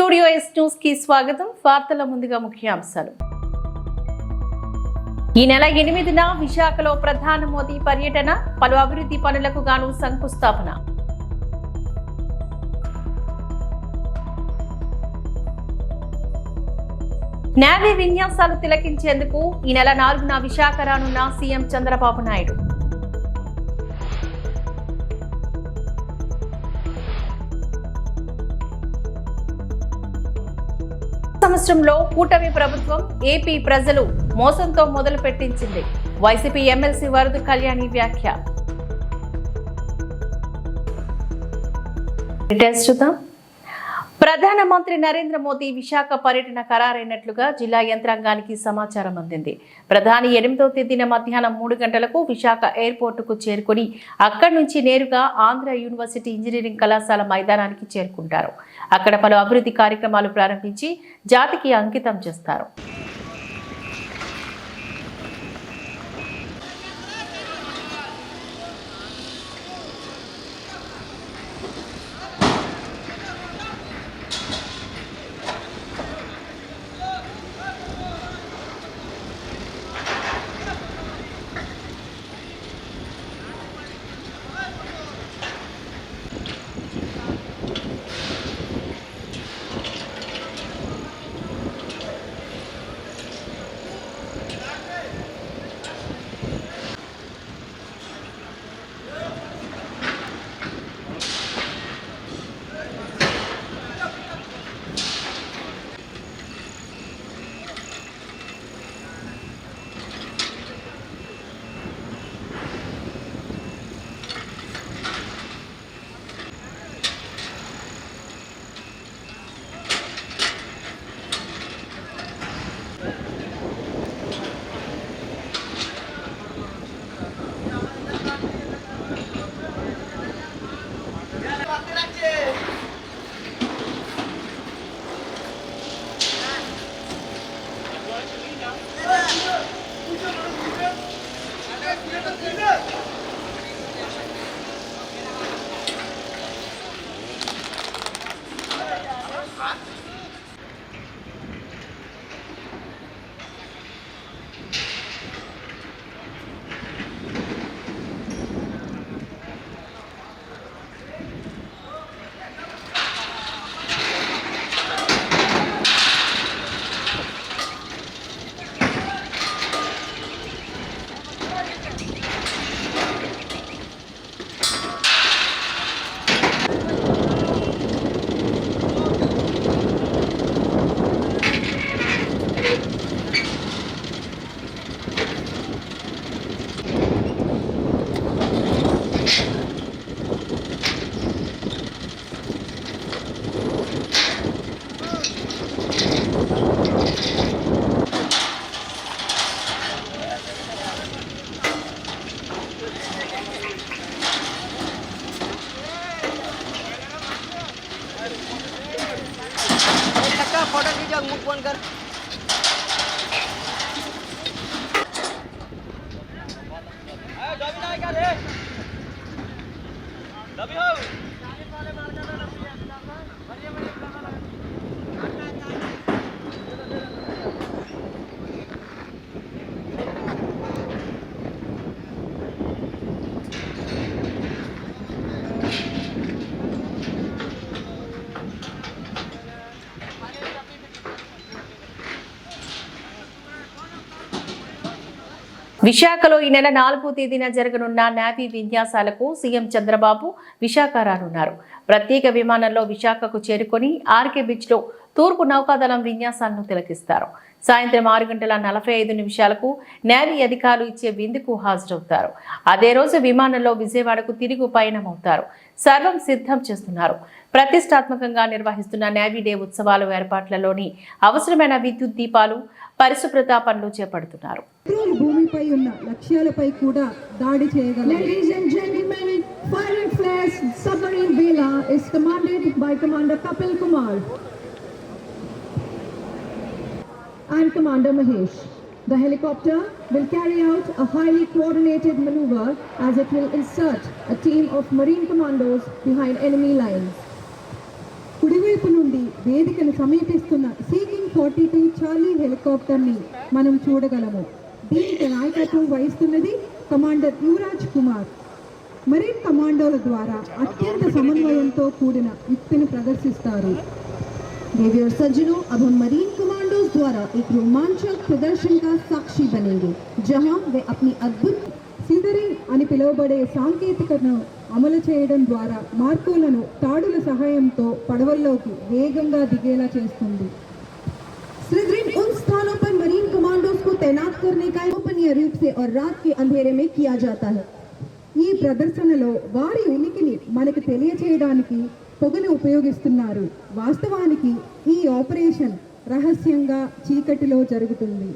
Studio yes news కి స్వాగతం. వార్తల ముందుగా ముఖ్యాంశాలు. ఈ నెల 8న విశాఖలో ప్రధాని మోదీ పర్యటన, పలు అభివృద్ధి పనులకు గాను శంకుస్థాపన. నేవీ విన్యాసాలు తిలకించేందుకు ఈ నెల 4న విశాఖ రానున్న సీఎం చంద్రబాబు నాయుడు. సంవత్సరంలో కూటమి ప్రభుత్వం ఏపీ ప్రజలు మోసంతో మొదలు పెట్టించింది. వైసీపీ ఎమ్మెల్సీ వరద కళ్యాణి వ్యాఖ్య. ప్రధానమంత్రి నరేంద్ర మోదీ విశాఖ పర్యటన ఖరారైనట్లుగా జిల్లా యంత్రాంగానికి సమాచారం అందింది. ప్రధాని 8వ తేదీన మధ్యాహ్నం 3 గంటలకు విశాఖ ఎయిర్పోర్టుకు చేరుకుని అక్కడి నుంచి నేరుగా ఆంధ్ర యూనివర్సిటీ ఇంజనీరింగ్ కళాశాల మైదానానికి చేరుకుంటారు. అక్కడ పలు అభివృద్ధి కార్యక్రమాలు ప్రారంభించి జాతికి అంకితం చేస్తారు. फोटो खींचो, मुख फोन कर। విశాఖలో ఈ నెల 4వ తేదీన జరగనున్న నేవీ విన్యాసాలకు సీఎం చంద్రబాబు విశాఖ రానున్నారు. ప్రత్యేక విమానంలో విశాఖకు చేరుకొని ఆర్కే బీచ్ లో తూర్పు నౌకాదళం విన్యాసాలను తిలకిస్తారు. సాయంత్రం 6:45 నేవీ అధికారులు ఇచ్చే విందుకు హాజరవుతారు. అదే రోజు విమానంలో విజయవాడకు తిరిగి పయనమవుతారు. సర్వం సిద్ధం చేస్తున్నారు. ప్రతిష్టాత్మకంగా నిర్వహిస్తున్న నేవీ డే ఉత్సవాల ఏర్పాట్లలోని అవసరమైన విద్యుత్ దీపాలు, పరిశుభ్రత పనులు చేపడుతున్నారు. భూమిపై ఉన్న లక్ష్యాలపై కూడా దాడి చేయగలరు. Ladies and gentlemen, Fire and Flares Submarine Vela is commanded by Commander Kapil Kumar and Commander Mahesh. The helicopter will carry out a highly coordinated maneuver as it will insert a team of Marine commandos behind enemy lines. అటువైపు నుండి వేదికను సమీపిస్తున్న C-King-42 Charlie హెలికాప్టర్ని మనం చూడగలము. దీనికి నాయకత్వం వహిస్తున్నది commander Yuvraj Kumar. Marine కమాండోల ద్వారా అత్యంత సమన్వయంతో కూడిన యుక్తిని ప్రదర్శిస్తారు. देवी और सज्जनों, अब हम मरीन कमांडोज द्वारा एक रोमांचक प्रदर्शन का साक्षी बनेंगे, जहां वे अपनी अद्भुत సిదరింగ్ అని పిలువబడే సాంకేతికతను అమలు చేయడం ద్వారా మార్కోలను తాడుల సహాయంతో పడవల్లోకి వేగంగా దిగేలా చేస్తుంది. स्लिदरिंग उन स्थानों पर मरीन कमांडोज को तैनात करने का गोपनीय रूप से और रात के अंधेरे में किया जाता है. ఈ ప్రదర్శనలో వారి ఉనికిని మనకు తెలియచేయడానికి పొగను ఉపయోగిస్తున్నారు. వాస్తవానికి ఈ ఆపరేషన్ రహస్యంగా చీకటిలో జరుగుతుంది.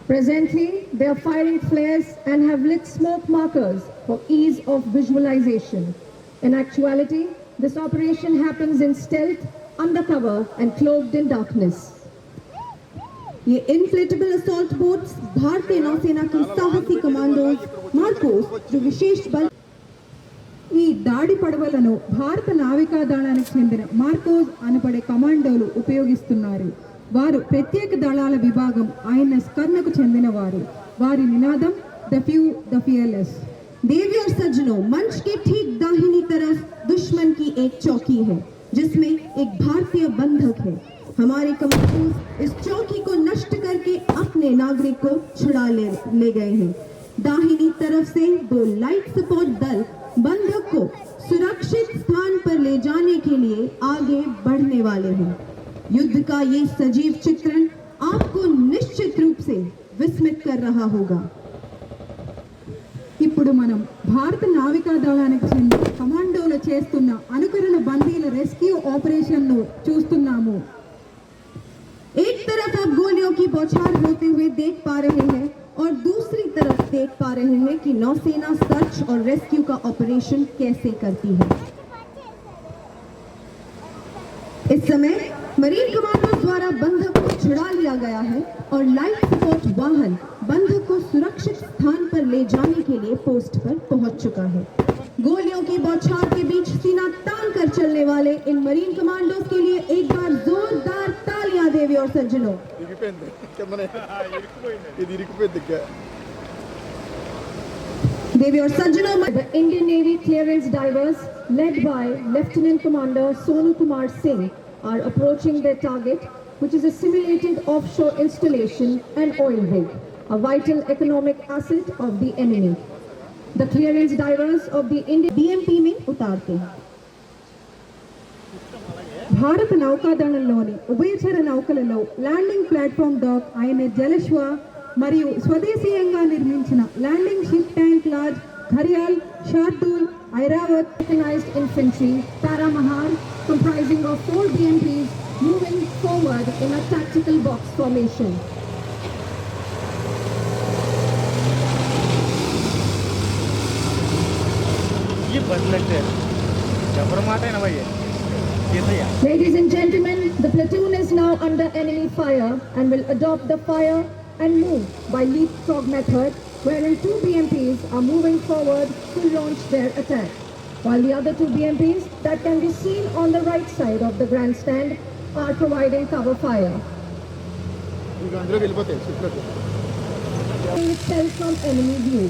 Presently, they are firing flares and have lit smoke markers for ease of visualization. In actuality, this operation happens in stealth, undercover, and cloaked in darkness. ये इनफ्लेटेबल असॉल्ट बोट्स भारतीय नौसेना की साहसी कमांडोज मार्कोस जो विशेष बल ఈ దాడి పడవలను భారత నావికా దళానికి చెందిన మార్కోస్ అనబడే కమాండోలు ఉపయోగిస్తున్నారు. వారు ప్రత్యేక దళాల విభాగం INS కర్ణకు చెందినవారు. వారి నినాదం ద ఫ్యూ ద ఫియర్లెస్. देवी और सज्जनों, मंच के ठीक दाहिनी तरफ दुश्मन की एक चौकी है जिसमें एक भारतीय बंधक है. हमारे कमांडोज इस चौकी को नष्ट करके अपने नागरिक को छुड़ा ले गए हैं. दाहिनी तरफ से 2 लाइट सपोर्ट दल बंधक को सुरक्षित स्थान पर ले जाने के लिए आगे बढ़ने वाले हैं. युद्ध का ये सजीव चित्रण आपको निश्चित रूप से विस्मित कर रहा होगा. ఇప్పుడు మనం భారత నావికా దళానికి చెందిన కమాండోలు చేస్తున్న అనుకరణ బందీల రెస్క్యూ ఆపరేషన్ను చూస్తున్నాము. एक तरफ आप गोलियों की बौछार होते हुए देख पा रहे हैं और दूसरी तरफ देख पा रहे हैं कि नौसेना सर्च और रेस्क्यू का ऑपरेशन कैसे करती है. इस समय मरीन कमांडोज द्वारा बंधक को छुड़ा लिया गया है और लाइफ सपोर्ट वाहन बंधक को सुरक्षित स्थान पर ले जाने के लिए पोस्ट पर पहुंच चुका है. गोलियों की बौछार के बीच सीना तान कर चलने वाले इन मरीन कमांडोज के लिए एक बार जोरदार तालियां देवी और सज्जनों. देवी और सज्जनों, the Indian Navy clearance divers led by Lieutenant Commander Sonu Kumar Singh are approaching their target, which is a simulated offshore installation and oil rig, a vital economic asset of the enemy. The clearance divers of the Indian BMP में उतारते हैं. భారత నౌకాదళంలోని ఉభయచర నౌకలలో landing platform dock INS Jalashwa మరియు స్వదేశీయంగా నిర్మించిన landing ship tank large Gharial, Shardul, Airavat Mechanized infantry Paramahar comprising of 4 BMPs moving forward in a tactical box formation. ये बदलते हैं जबर माटे ना भाई ये तो यार. Ladies and gentlemen, the platoon is now under enemy fire and will adopt the fire and move by leapfrog method, wherein 2 BMPs are moving forward to launch their attack, while the other 2 BMPs that can be seen on the right side of the grandstand are providing cover fire. Itself from enemy view.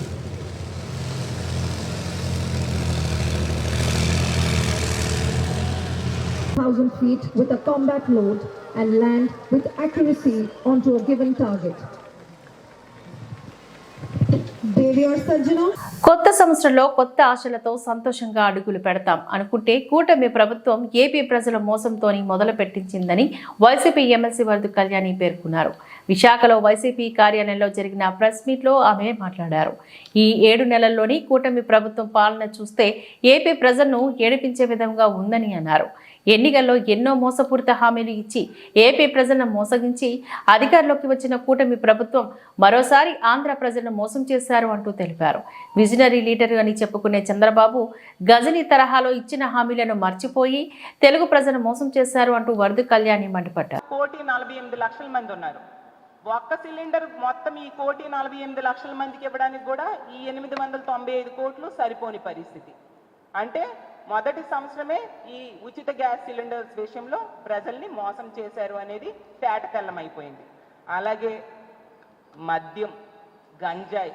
1,000 feet with a combat load and land with accuracy onto a given target. देवी और सज्जनों, కొత్త సంవత్సరంలో కొత్త ఆశలతో సంతోషంగా అడుగులు పెడతాం అనుకుంటే కూటమి ప్రభుత్వం ఏపీ ప్రజల మోసంతోని మొదలు పెట్టించిందని వైసీపీ ఎమ్మెల్సీ వరదు కళ్యాణి పేర్కొన్నారు. విశాఖలో వైసీపీ కార్యాలయంలో జరిగిన ప్రెస్ మీట్లో ఆమె మాట్లాడారు. ఈ 7 నెలల్లోని కూటమి ప్రభుత్వం పాలన చూస్తే ఏపీ ప్రజలను ఏడిపించే విధంగా ఉందని అన్నారు. ఎన్నికల్లో ఎన్నో మోసపూరిత హామీలు ఇచ్చి ఏపీ ప్రజలను మోసగించి అధికారంలోకి వచ్చిన కూటమి ప్రభుత్వం మరోసారి ఆంధ్ర ప్రజలను మోసం చేశారు అంటూ తెలిపారు. విజనరీ లీడర్ అని చెప్పుకునే చంద్రబాబు గజని తరహాలో ఇచ్చిన హామీలను మర్చిపోయి తెలుగు ప్రజలను మోసం చేశారు అంటూ వరదు కళ్యాణి మండిపడ్డారు. 1,48,00,000 మంది ఉన్నారు. ఒక్క సిలిండర్ మొత్తం ఈ 1,48,00,000 మందికి ఇవ్వడానికి కూడా ఈ 895 కోట్లు సరిపోని పరిస్థితి. అంటే మొదటి సంవత్సరమే ఈ ఉచిత గ్యాస్ సిలిండర్స్ విషయంలో ప్రజల్ని మోసం చేశారు అనేది తేటతెల్లమైపోయింది. అలాగే మద్యం, గంజాయి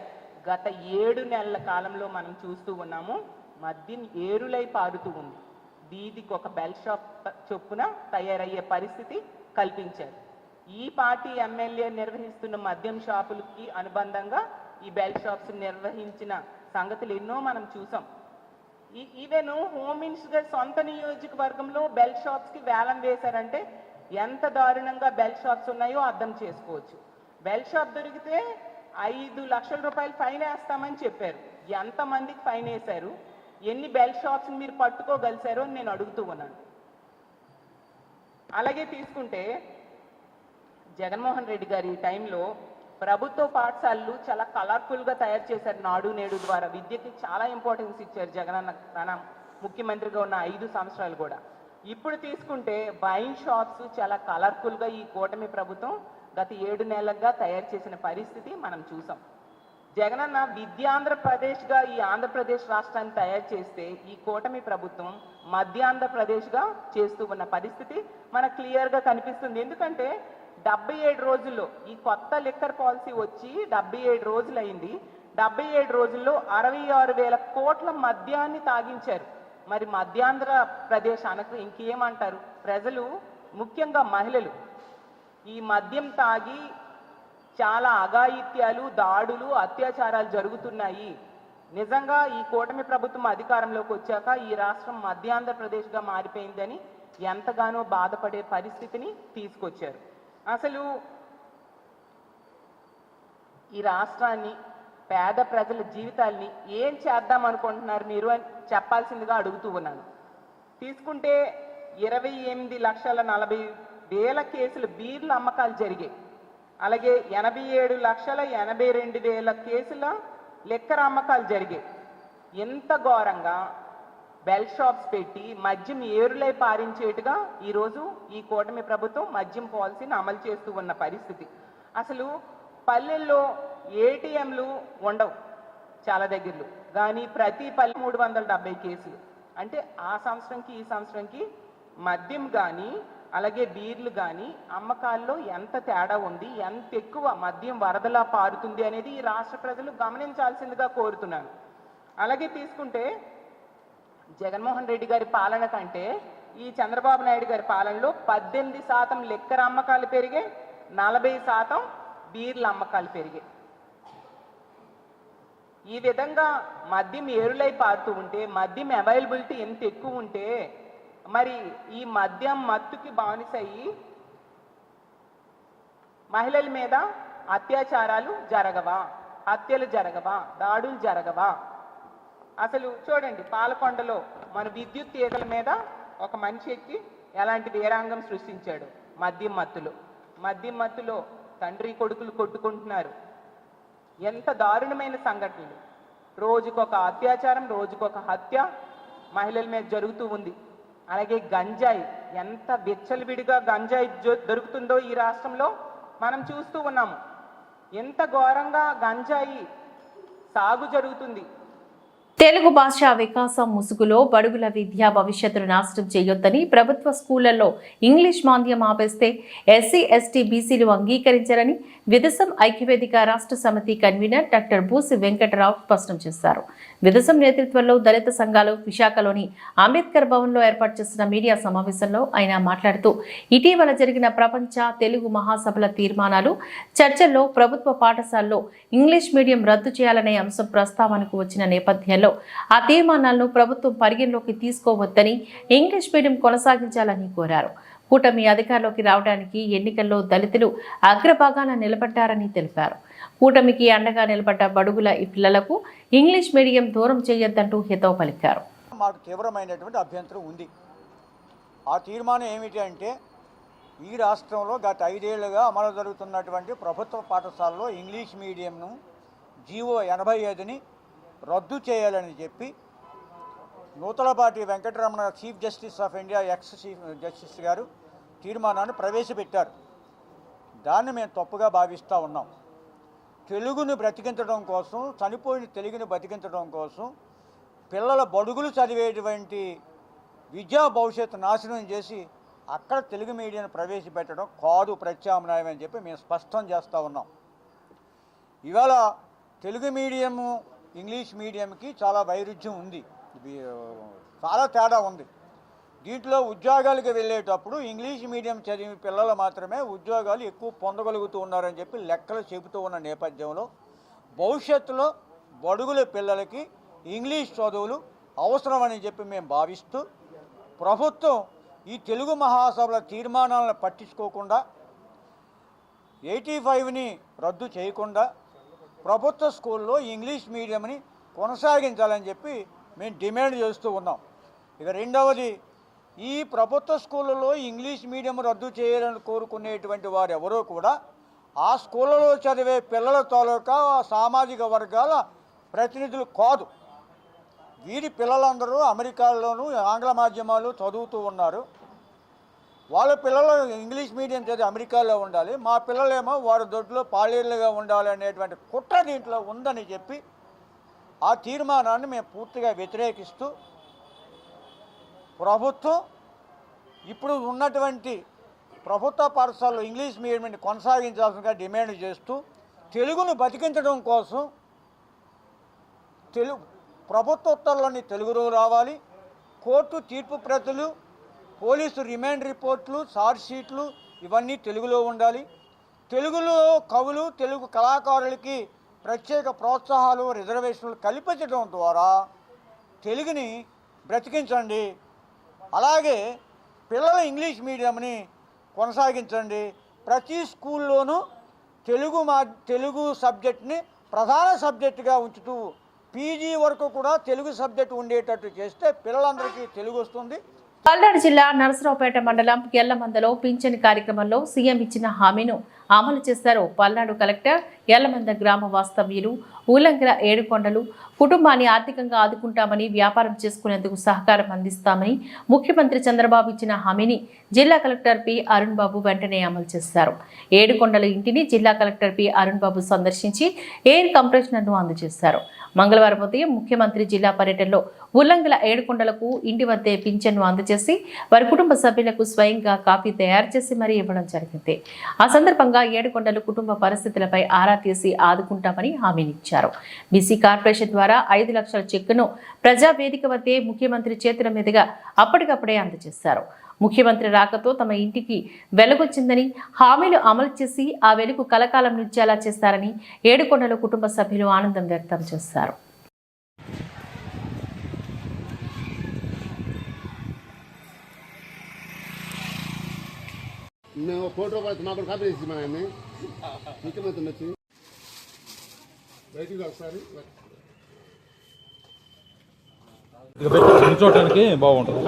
గత 7 నెలల కాలంలో మనం చూస్తూ ఉన్నాము. మద్యం ఏరులై పారుతూ ఉంది. వీధికి ఒక బెల్ షాప్ చొప్పున తయారయ్యే పరిస్థితి కల్పించారు. ఈ పార్టీ ఎమ్మెల్యే నిర్వహిస్తున్న మద్యం షాపులకి అనుబంధంగా ఈ బెల్ షాప్స్ నిర్వహించిన సంగతులు ఎన్నో మనం చూసాం. ఈవెన్ హోమ్ మినిస్టర్ సొంత నియోజకవర్గంలో బెల్ షాప్స్కి వేలం వేశారంటే ఎంత దారుణంగా బెల్ షాప్స్ ఉన్నాయో అర్థం చేసుకోవచ్చు. బెల్ షాప్ దొరికితే 5 లక్షల రూపాయలు ఫైన్ వేస్తామని చెప్పారు. ఎంతమందికి ఫైన్ వేశారు, ఎన్ని బెల్ షాప్స్ని మీరు పట్టుకోగలిసారో అని నేను అడుగుతూ ఉన్నాను. అలాగే తీసుకుంటే జగన్మోహన్ రెడ్డి గారి టైంలో ప్రభుత్వ పాఠశాలలు చాలా కలర్ఫుల్గా తయారు చేశారు. నాడు నేడు ద్వారా విద్యకి చాలా ఇంపార్టెన్స్ ఇచ్చారు జగనన్న తన ముఖ్యమంత్రిగా ఉన్న 5 సంవత్సరాలు కూడా. ఇప్పుడు తీసుకుంటే వైన్ షాప్స్ చాలా కలర్ఫుల్గా ఈ కూటమి ప్రభుత్వం గత 7 నెలలుగా తయారు చేసిన పరిస్థితి మనం చూసాం. జగనన్న విద్యాంధ్రప్రదేశ్గా ఈ ఆంధ్రప్రదేశ్ రాష్ట్రాన్ని తయారు చేస్తే ఈ కూటమి ప్రభుత్వం మధ్యాంధ్రప్రదేశ్గా చేస్తూ ఉన్న పరిస్థితి మనకు క్లియర్గా కనిపిస్తుంది. ఎందుకంటే 77 రోజుల్లో ఈ కొత్త లిక్కర్ పాలసీ వచ్చి 77 రోజులు అయింది. 77 రోజుల్లో 66,000 కోట్ల మద్యాన్ని తాగించారు. మరి మధ్యాంధ్రప్రదేశ్ అనకు ఇంకేమంటారు? ప్రజలు, ముఖ్యంగా మహిళలు ఈ మద్యం తాగి చాలా అఘాయిత్యాలు, దాడులు, అత్యాచారాలు జరుగుతున్నాయి. నిజంగా ఈ కూటమి ప్రభుత్వం అధికారంలోకి వచ్చాక ఈ రాష్ట్రం మధ్యాంధ్రప్రదేశ్గా మారిపోయిందని ఎంతగానో బాధపడే పరిస్థితిని తీసుకొచ్చారు. అసలు ఈ రాష్ట్రాన్ని, పేద ప్రజల జీవితాల్ని ఏం చేద్దాం అనుకుంటున్నారు మీరు అని చెప్పాల్సిందిగా అడుగుతూ ఉన్నాను. తీసుకుంటే 28,40,000 కేసులు బీర్ల అమ్మకాలు జరిగాయి. అలాగే 87,82,000 కేసుల లిక్కర్ అమ్మకాలు జరిగాయి. ఎంత ఘోరంగా బెల్ షాప్స్ పెట్టి మద్యం ఏరులై పారించేట్టుగా ఈరోజు ఈ కూటమి ప్రభుత్వం మద్యం పాలసీని అమలు చేస్తూ ఉన్న పరిస్థితి. అసలు పల్లెల్లో ఏటీఎంలు ఉండవు చాలా దగ్గరలో, కానీ ప్రతి పల్లె 370 కేసులు. అంటే ఆ సంవత్సరంకి ఈ సంవత్సరంకి మద్యం కానీ అలాగే బీర్లు కానీ అమ్మకాల్లో ఎంత తేడా ఉంది, ఎంత ఎక్కువ మద్యం వరదలా పారుతుంది అనేది ఈ రాష్ట్ర ప్రజలు గమనించాల్సిందిగా కోరుతున్నాను. అలాగే తీసుకుంటే జగన్మోహన్ రెడ్డి గారి పాలన కంటే ఈ చంద్రబాబు నాయుడు గారి పాలనలో 18% లిక్కర్ అమ్మకాలు పెరిగాయి, 40% బీర్ల అమ్మకాలు పెరిగాయి. ఈ విధంగా మద్యం ఏరులై పారుతూ ఉంటే, మద్యం అవైలబిలిటీ ఎంత ఎక్కువ ఉంటే మరి ఈ మద్యం మత్తుకి బానిసయ్యి మహిళల మీద అత్యాచారాలు జరగవా, హత్యలు జరగవా, దాడులు జరగవా? అసలు చూడండి, పాలకొండలో మన విద్యుత్ తీగల మీద ఒక మనిషి ఎక్కి ఎలాంటి వీరాంగం సృష్టించాడు మద్యం మత్తులో. మద్యం మత్తులో తండ్రి కొడుకులు కొట్టుకుంటున్నారు. ఎంత దారుణమైన సంఘటనలు! రోజుకొక అత్యాచారం, రోజుకొక హత్య మహిళల మీద జరుగుతూ ఉంది. అలాగే గంజాయి, ఎంత విచ్చలవిడిగా గంజాయి దొరుకుతుందో ఈ రాష్ట్రంలో మనం చూస్తూ ఉన్నాము. ఎంత ఘోరంగా గంజాయి సాగు జరుగుతుంది. తెలుగు భాష వికాసం ముసుగులో బడుగుల విద్యా భవిష్యత్తును నాశనం చేయొద్దని, ప్రభుత్వ స్కూళ్లలో ఇంగ్లీష్ మాంద్యం ఆపేస్తే ఎస్సీ ఎస్టీ బీసీలు అంగీకరించారని విదసం ఐక్యవేదిక రాష్ట్ర సమితి కన్వీనర్ డాక్టర్ బూసి వెంకటరావు స్పష్టం చేశారు. విదసం నేతృత్వంలో దళిత సంఘాలు విశాఖలోని అంబేద్కర్ భవన్లో ఏర్పాటు చేసిన మీడియా సమావేశంలో ఆయన మాట్లాడుతూ, ఇటీవల జరిగిన ప్రపంచ తెలుగు మహాసభల తీర్మానాలు, చర్చల్లో ప్రభుత్వ పాఠశాలలో ఇంగ్లీష్ మీడియం రద్దు చేయాలనే అంశం ప్రస్తావనకు వచ్చిన నేపథ్యంలో ఆ తీర్మానాలను ప్రభుత్వం పరిగణలోకి తీసుకోవద్దని, ఇంగ్లీష్ మీడియం కొనసాగించాలని కోరారు. కూటమి అధికారంలోకి రావడానికి ఎన్నికల్లో దళితులు అగ్రభాగాన నిలబడ్డారని తెలిపారు. కూటమికి అండగా నిలబడ్డ బడుగుల ఈ పిల్లలకు ఇంగ్లీష్ మీడియం దూరం చేయొద్దంటూ హితవు పలికారు. మాకు తీవ్రమైనటువంటి అభ్యంతరం ఉంది. ఆ తీర్మానం ఏమిటి అంటే, ఈ రాష్ట్రంలో గత 5 ఏళ్లుగా అమలు జరుగుతున్నటువంటి ప్రభుత్వ పాఠశాలలో ఇంగ్లీష్ మీడియంను జీవో 85ని రద్దు చేయాలని చెప్పి Nuthalapati Venkataramana chief justice of India ex chief justice గారు తీర్మానాన్ని ప్రవేశపెట్టారు. దాన్ని మేము తప్పుగా భావిస్తూ ఉన్నాం. తెలుగును బ్రతికించడం కోసం, చనిపోయిన తెలుగుని బతికించడం కోసం పిల్లల బడుగులు చదివేటువంటి విద్యా భవిష్యత్తు నాశనం చేసి అక్కడ తెలుగు మీడియాను ప్రవేశపెట్టడం కాదు ప్రత్యామ్నాయం అని చెప్పి మేము స్పష్టం చేస్తూ ఉన్నాం. ఇవాళ తెలుగు మీడియము ఇంగ్లీష్ మీడియంకి చాలా వైరుధ్యం ఉంది, చాలా తేడా ఉంది. దీంట్లో ఉద్యోగాలకు వెళ్ళేటప్పుడు ఇంగ్లీష్ మీడియం చదివి పిల్లలు మాత్రమే ఉద్యోగాలు ఎక్కువ పొందగలుగుతూ ఉన్నారని చెప్పి లెక్కలు చెబుతూ ఉన్న నేపథ్యంలో భవిష్యత్తులో బడుగుల పిల్లలకి ఇంగ్లీష్ చదువులు అవసరమని చెప్పి మేము భావిస్తూ ప్రభుత్వం ఈ తెలుగు మహాసభల తీర్మానాలను పట్టించుకోకుండా 85ని రద్దు చేయకుండా ప్రభుత్వ స్కూల్లో ఇంగ్లీష్ మీడియంని కొనసాగించాలని చెప్పి మేము డిమాండ్ చేస్తూ ఉన్నాం. ఇక రెండవది, ఈ ప్రభుత్వ స్కూళ్ళలో ఇంగ్లీష్ మీడియం రద్దు చేయాలని కోరుకునేటువంటి వారు ఎవరో కూడా ఆ స్కూళ్ళలో చదివే పిల్లల తాలూకా సామాజిక వర్గాల ప్రతినిధులు కాదు. వీరి పిల్లలందరూ అమెరికాలోనూ ఆంగ్ల మాధ్యమాలు చదువుతూ ఉన్నారు. వాళ్ళ పిల్లలు ఇంగ్లీష్ మీడియం చదివి అమెరికాలో ఉండాలి, మా పిల్లలేమో వారి దొడ్లో పాలేరులుగా ఉండాలి అనేటువంటి కుట్ర దీంట్లో ఉందని చెప్పి ఆ తీర్మానాన్ని మేము పూర్తిగా వ్యతిరేకిస్తూ ప్రభుత్వం ఇప్పుడు ఉన్నటువంటి ప్రభుత్వ పాఠశాలలో ఇంగ్లీష్ మీడియంని కొనసాగించాల్సిందిగా డిమాండ్ చేస్తూ తెలుగును బతికించడం కోసం ప్రభుత్వ ఉత్తర్వులన్నీ తెలుగులో రావాలి, కోర్టు తీర్పు ప్రతులు, పోలీసు రిమాండ్ రిపోర్ట్లు, ఛార్జ్ షీట్లు ఇవన్నీ తెలుగులో ఉండాలి. తెలుగులో కవులు, తెలుగు కళాకారులకి ప్రత్యేక ప్రోత్సాహాలు, రిజర్వేషన్లు కల్పించడం ద్వారా తెలుగుని బ్రతికించండి. అలాగే పిల్లల ఇంగ్లీష్ మీడియంని కొనసాగించండి. ప్రతి స్కూల్లోనూ తెలుగు సబ్జెక్ట్ని ప్రధాన సబ్జెక్టుగా ఉంచుతూ పీజీ వరకు కూడా తెలుగు సబ్జెక్ట్ ఉండేటట్టు చేస్తే పిల్లలందరికీ తెలుగు వస్తుంది. పల్నాడు జిల్లా నరసరావుపేట మండలం ఎల్లమందలో పింఛన్ కార్యక్రమంలో సీఎం ఇచ్చిన హామీను అమలు చేశారు పల్నాడు కలెక్టర్. ఎల్లమంద గ్రామ వాస్తవ్యులు ఊలంగల ఏడుకొండలు కుటుంబాన్ని ఆర్థికంగా ఆదుకుంటామని, వ్యాపారం చేసుకునేందుకు సహకారం అందిస్తామని ముఖ్యమంత్రి చంద్రబాబు ఇచ్చిన హామీని జిల్లా కలెక్టర్ పి అరుణ్ బాబు వెంటనే అమలు చేశారు. ఏడుకొండల ఇంటిని జిల్లా కలెక్టర్ పి అరుణ్ బాబు సందర్శించి ఎయిర్ కంప్రెషర్ను అందజేశారు. మంగళవారం ఉదయం ముఖ్యమంత్రి జిల్లా పర్యటనలో ఉల్లంగల ఏడుకొండలకు ఇంటి వద్దే పింఛన్ను అందజేసి వారి కుటుంబ సభ్యులకు స్వయంగా కాఫీ తయారు చేసి మరీ ఇవ్వడం జరిగింది. ఆ సందర్భంగా ఏడుకొండలు కుటుంబ పరిస్థితులపై ఆరా తీసి ఆదుకుంటామని హామీనిచ్చారు. బీసీ కార్పొరేషన్ ద్వారా 5 లక్షల చెక్కును ప్రజావేదిక వద్దే ముఖ్యమంత్రి చేతుల మీదుగా అప్పటికప్పుడే అందజేశారు. ముఖ్యమంత్రి రాకతో తమ ఇంటికి వెలుగొచ్చిందని, హామీలు అమలు చేసి ఆ వెలుగు కలకాలం నిలిచేలా చేస్తారని ఏడుకొండల కుటుంబ సభ్యులు ఆనందం వ్యక్తం చేశారు. ఫోటో మాకు కాపీ చేసి మా ముఖ్యమంత్రి వచ్చి బయటికి ఒకసారి కూర్చోవటానికి బాగుంటుంది.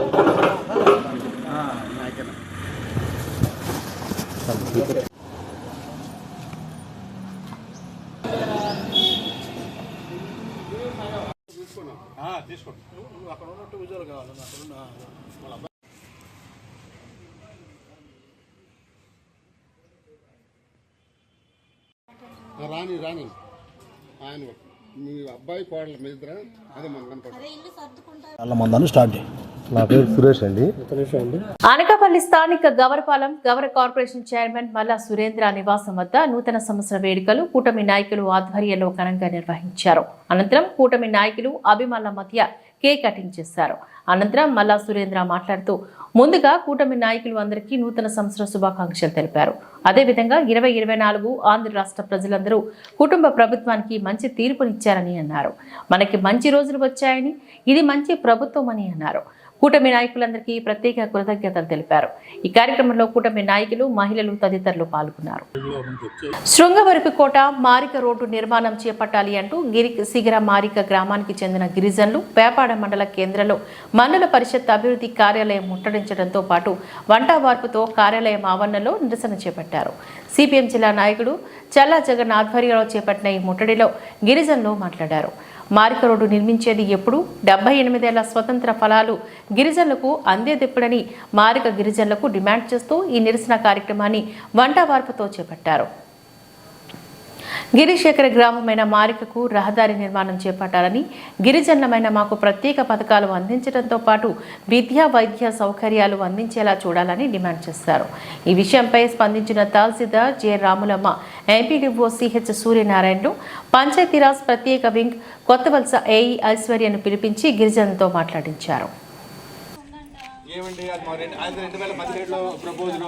తీసుకోండి, అక్కడ ఉన్నట్టు విజువల్ కావాలి. రాని రాని ఆయన మీ అబ్బాయి కోడల మీద అదే మన మందని స్టార్ట్. నా పేరు సురేష్ అండి. అనకాపల్లి స్థానిక గవరపాలెం గవర కార్పొరేషన్ చైర్మన్ మల్లా సురేంద్ర నివాసం వద్ద నూతన సంవత్సర వేడుకలు కూటమి నాయకులు ఆధ్వర్యంలో ఘనంగా నిర్వహించారు. అనంతరం కూటమి నాయకులు అభిమానుల మధ్య కేక్ కటింగ్ చేశారు. అనంతరం మల్లా సురేంద్ర మాట్లాడుతూ ముందుగా కూటమి నాయకులు అందరికీ నూతన సంవత్సర శుభాకాంక్షలు తెలిపారు. అదేవిధంగా 2024 ఆంధ్ర రాష్ట్ర ప్రజలందరూ కుటుంబ ప్రభుత్వానికి మంచి తీర్పునిచ్చారని అన్నారు. మనకి మంచి రోజులు వచ్చాయని, ఇది మంచి ప్రభుత్వం అని అన్నారు. కూటమి నాయకులందరికీ ప్రత్యేక కృతజ్ఞతలు తెలిపారు. ఈ కార్యక్రమంలో కూటమి నాయకులు, మహిళలు తదితరులు పాల్గొన్నారు. శృంగవరపుకోట మారిక రోడ్డు నిర్మాణం చేపట్టాలి అంటూ శిగర మారిక గ్రామానికి చెందిన గిరిజనులు పేపాడ మండల కేంద్రంలో మండల పరిషత్ అభివృద్ధి కార్యాలయం ముట్టడించడంతో పాటు వంట వార్పుతో కార్యాలయం ఆవరణలో నిరసన చేపట్టారు. సిపిఎం జిల్లా నాయకుడు చల్లా జగన్ ఆధ్వర్యంలో చేపట్టిన ఈ ముట్టడిలో గిరిజనులు మాట్లాడారు. మారిక రోడ్డు నిర్మించేది ఎప్పుడు, 78 ఏళ్ల స్వతంత్ర ఫలాలు గిరిజనులకు అందేదెప్పుడని మారిక గిరిజనులకు డిమాండ్ చేస్తూ ఈ నిరసన కార్యక్రమాన్ని వంట వార్పుతో చేపట్టారు. గిరిశేఖర గ్రామమైన మారికకు రహదారి నిర్మాణం చేపట్టాలని, గిరిజనులమైన మాకు ప్రత్యేక పథకాలు అందించడంతో పాటు విద్యా వైద్య సౌకర్యాలు అందించేలా చూడాలని డిమాండ్ చేశారు. ఈ విషయంపై స్పందించిన tahsildar J Ramulamma, MPDO CH సూర్యనారాయణలు, పంచాయతీరాజ్ ప్రత్యేక వింగ్ కొత్తవలస ఏఈ ఐశ్వర్యను పిలిపించి గిరిజనులతో మాట్లాడించారు. ఏమండి అది 2017లో ప్రపోజల్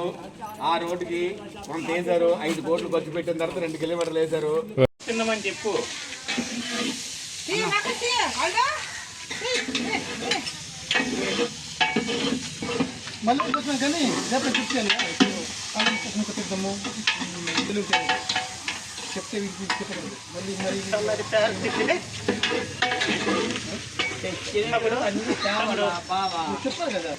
ఆ రోడ్డుకి మనం చేశారు. 5 కోట్లు ఖర్చు పెట్టిన తర్వాత 2 కిలోమీటర్లు వేశారు. చిన్నమని చెప్పు. చెప్పారు కదా.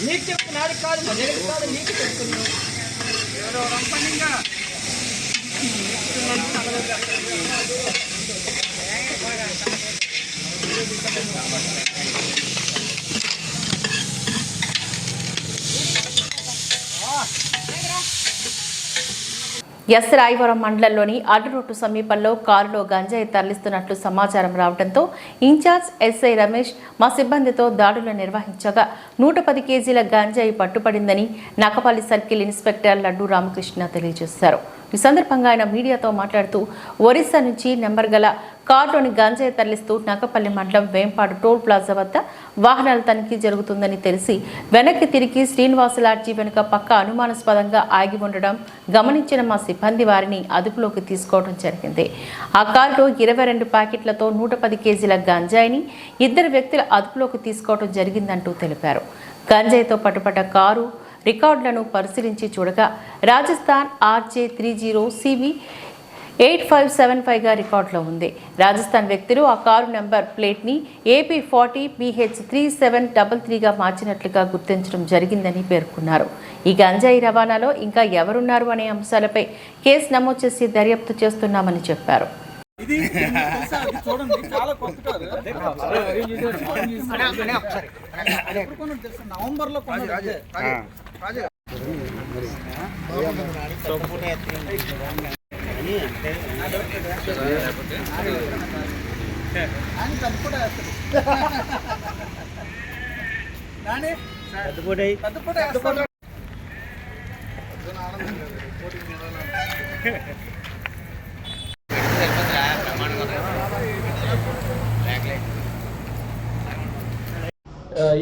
నీకు చెప్పు, నాడికి కాదు, నీకు చెప్తున్నాను. ఎస్ రాయవరం మండలంలోని అడ్డురోడ్డు సమీపంలో కారులో గంజాయి తరలిస్తున్నట్లు సమాచారం రావడంతో ఇన్ఛార్జ్ ఎస్ఐ రమేష్ మా సిబ్బందితో దాడులు నిర్వహించగా 110 కేజీల గంజాయి పట్టుబడిందని నకపల్లి సర్కిల్ ఇన్స్పెక్టర్ లడ్డు రామకృష్ణ తెలియజేశారు. ఈ సందర్భంగా ఆయన మీడియాతో మాట్లాడుతూ ఒరిస్సా నుంచి నెంబర్ గల కారులోని గంజాయి తరలిస్తూ నకపల్లి మండలం వేంపాడు టోల్ ప్లాజా వద్ద వాహనాల తనిఖీ జరుగుతుందని తెలిసి వెనక్కి తిరిగి శ్రీనివాస లాడ్జీ వెనుక పక్క అనుమానాస్పదంగా ఆగి ఉండడం గమనించిన మా సిబ్బంది వారిని అదుపులోకి తీసుకోవడం జరిగింది. ఆ కారులో 22 ప్యాకెట్లతో 110 కేజీల గంజాయిని 2 వ్యక్తుల అదుపులోకి తీసుకోవడం జరిగిందంటూ తెలిపారు. గంజాయితో పట్టుబడ్డ కారు రికార్డులను పరిశీలించి చూడగా రాజస్థాన్ RJ30 CV 8575గా రికార్డులో ఉంది. రాజస్థాన్ వ్యక్తులు ఆ కారు నెంబర్ ప్లేట్ని AP40 BH3733గా మార్చినట్లుగా గుర్తించడం జరిగిందని పేర్కొన్నారు. ఈ గంజాయి రవాణాలో ఇంకా ఎవరున్నారు అనే అంశాలపై కేసు నమోదు చేసి దర్యాప్తు చేస్తున్నామని చెప్పారు.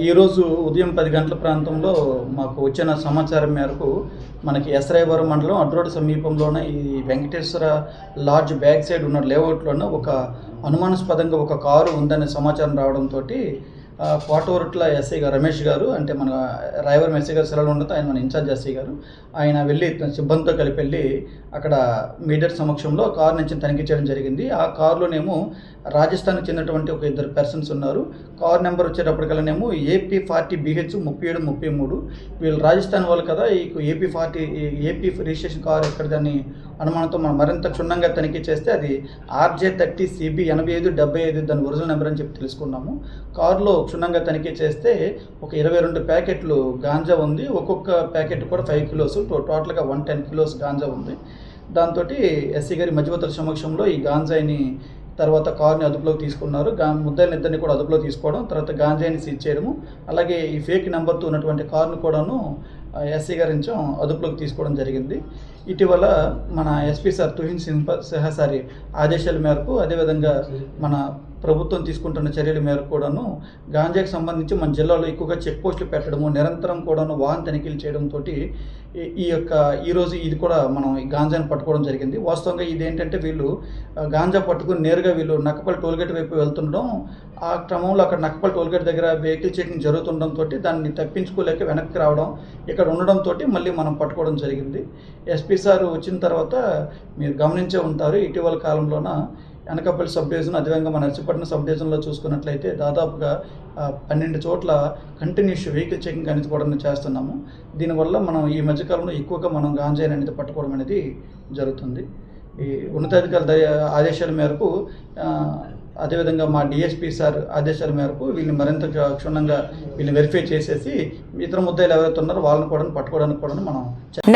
ఈరోజు ఉదయం 10 గంటల ప్రాంతంలో మాకు వచ్చిన సమాచారం మేరకు మనకి ఎస్రాయవరం మండలం అడ్రోడ్ సమీపంలోనే ఈ వెంకటేశ్వర లాడ్జ్ బ్యాక్ సైడ్ ఉన్న లేఅవుట్లోనే ఒక అనుమానాస్పదంగా ఒక కారు ఉందనే సమాచారం రావడంతో కోటవరట్ల ఎస్ఐ గారు రమేష్ గారు, అంటే మన రాయవరం ఎస్ఐ గారు సెలవులు ఉండదు, ఆయన మన ఇన్ఛార్జ్ ఎస్ఐ గారు, ఆయన వెళ్ళి సిబ్బందితో కలిపి వెళ్ళి అక్కడ మీడియా సమక్షంలో కారు నుంచి తనిఖీ చేయడం జరిగింది. ఆ కారులోనేమో రాజస్థాన్కి చెందినటువంటి ఒక 2 పర్సన్స్ ఉన్నారు. కారు నెంబర్ వచ్చేటప్పటికల్లానేమో AP40 BH 3733. వీళ్ళు రాజస్థాన్ వాళ్ళు కదా, ఈ AP రిజిస్ట్రేషన్ కారు ఎక్కడ దాన్ని అనుమానంతో మనం మరింత క్షుణ్ణంగా తనిఖీ చేస్తే అది RJ30 CB 8575 దాని ఒరిజినల్ నెంబర్ అని చెప్పి తెలుసుకున్నాము. కారులో క్షుణ్ణంగా తనిఖీ చేస్తే ఒక 22 ప్యాకెట్లు గాంజా ఉంది. ఒక్కొక్క ప్యాకెట్ కూడా 5 కిలోస్, టోటల్గా 110 కిలోస్ గాంజా ఉంది. దాంతో ఎస్సీ గారి మధ్యవర్తుల సమక్షంలో ఈ గాంజాయిని తర్వాత కారుని అదుపులోకి తీసుకున్నారు. ముద్దాయిలిద్దరిని కూడా అదుపులో తీసుకోవడం, తర్వాత గాంజాయిని సీజ్ చేయడము, అలాగే ఈ ఫేక్ నెంబర్తో ఉన్నటువంటి కారును కూడాను ఎస్సీ గారి నుంచి అదుపులోకి తీసుకోవడం జరిగింది. ఇటీవల మన ఎస్పీ సార్ తుహిన్ సింహసారి ఆదేశాల మేరకు, అదేవిధంగా మన ప్రభుత్వం తీసుకుంటున్న చర్యల మేరకు కూడాను గాంజాకి సంబంధించి మన జిల్లాలో ఎక్కువగా చెక్ పోస్టులు పెట్టడము, నిరంతరం కూడాను వాహన తనిఖీలు చేయడంతో ఈరోజు ఇది కూడా మనం ఈ గాంజాని పట్టుకోవడం జరిగింది. వాస్తవంగా ఇదేంటంటే వీళ్ళు గాంజా పట్టుకుని నేరుగా వీళ్ళు నక్కపల్లి టోల్గేట్ వైపు వెళ్తుండడం, ఆ క్రమంలో అక్కడ నక్కపల్లి టోల్గేట్ దగ్గర వెహికల్ చెకింగ్ జరుగుతుండడంతో దాన్ని తప్పించుకోలేక వెనక్కి రావడం, ఇక్కడ ఉండడంతో మళ్ళీ మనం పట్టుకోవడం జరిగింది. ఎస్పీ సార్ వచ్చిన తర్వాత మీరు గమనించే ఉంటారు, ఇటీవల కాలంలోన అనకాపల్లి సబ్ డివిజన్, అదేవిధంగా మన నర్సీపట్నం సబ్ డివిజన్లో చూసుకున్నట్లయితే దాదాపుగా 12 చోట్ల కంటిన్యూస్ వెహికల్ చెకింగ్ అనేది కూడా చేస్తున్నాము. దీనివల్ల మనం ఈ మధ్యకాలంలో ఎక్కువగా మనం గాంజాయి అనేది పట్టుకోవడం అనేది జరుగుతుంది. ఈ ఉన్నతాధికారుల ఆదేశాల మేరకు, అదేవిధంగా మా డిఎస్పీ సార్ ఆదేశాల మేరకు వీళ్ళని మరింత క్షుణ్ణంగా వీళ్ళని వెరిఫై చేసేసి ఇతర ముద్దాయిలు ఎవరైతే ఉన్నారో వాళ్ళని కూడా పట్టుకోవడానికి కూడా మనం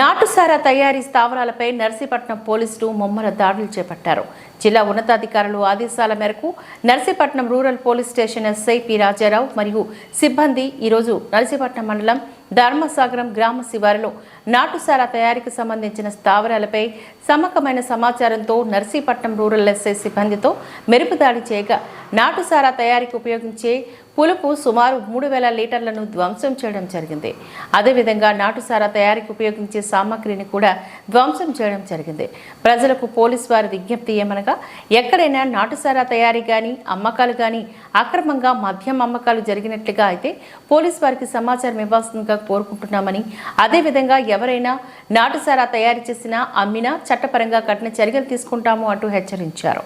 నాటుసారా తయారీ స్థావరాలపై నర్సీపట్నం పోలీసులు ముమ్మర దాడులు చేపట్టారు. జిల్లా ఉన్నతాధికారులు ఆదేశాల మేరకు Narsipatnam rural police station SI P Rajarao మరియు సిబ్బంది ఈరోజు నర్సీపట్నం మండలం ధర్మసాగరం గ్రామ శివారులో నాటుసారా తయారీకి సంబంధించిన స్థావరాలపై సమకమైన సమాచారంతో నర్సీపట్నం రూరల్ ఎస్ఐ సిబ్బందితో మెరుపు దాడి చేయగా నాటుసారా తయారీకి ఉపయోగించే పులుపు సుమారు 3000 లీటర్లను ధ్వంసం చేయడం జరిగింది. అదేవిధంగా నాటుసారా తయారీకి ఉపయోగించే సామాగ్రిని కూడా ధ్వంసం చేయడం జరిగింది. ప్రజలకు పోలీసు వారి విజ్ఞప్తి ఏమనగా, ఎక్కడైనా నాటుసారా తయారీ కానీ అమ్మకాలు కానీ అక్రమంగా మద్యం అమ్మకాలు జరిగినట్లుగా అయితే పోలీసు వారికి సమాచారం ఇవ్వాల్సిందిగా కోరుకుంటున్నామని, అదేవిధంగా ఎవరైనా నాటుసారా తయారు చేసినా అమ్మినా చట్టపరంగా కఠిన చర్యలు తీసుకుంటాము అంటూ హెచ్చరించారు.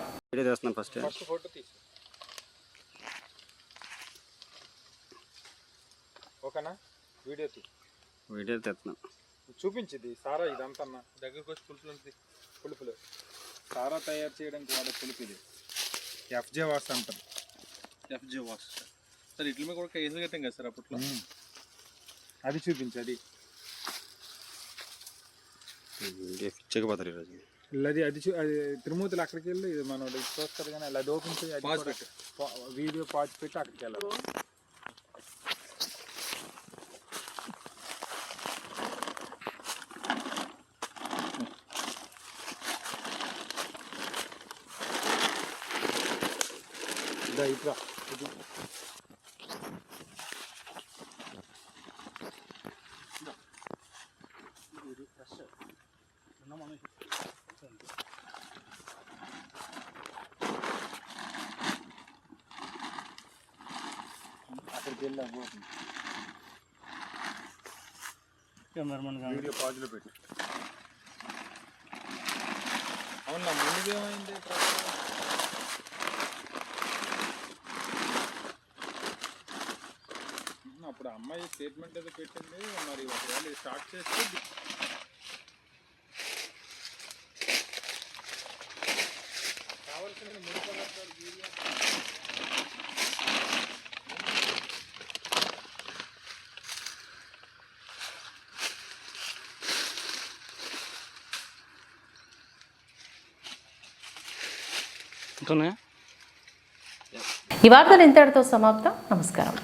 ఓకేనా? వీడియో తెస్తున్నాను, చూపించింది సారా ఇదంతా దగ్గరకు వచ్చి పులుపులు సారా తయారు చేయడానికి వాడే పులుపు ఇది ఎఫ్జే వాష్ అంటారు. ఎఫ్జే వాష్ సార్ ఇట్ల మీద కూడా కేసులు కట్టాం కదా సార్ అప్పట్లో. అది చూపించి అది అది తిరుమూర్తులు అక్కడికి వెళ్ళి మనం చూస్తారు కానీ అది ఓపెన్ చేసి వీడియో పాజ్ పెట్టి అక్కడికి వెళ్ళాలి. ఇట్లా అక్కడికి వెళ్ళాము. వీడియో పాజ్లో పెట్టి అవునా ముందుకేమైంది? అప్పుడు అమ్మాయి స్టేట్మెంట్ ఏదో పెట్టింది, మరి ఒకవేళ స్టార్ట్ చేస్తే కావాల్సిన 3 పదార్థాలు యూరియా ఈ వార్తలు ఇంతటితో సమాప్తం. నమస్కారం.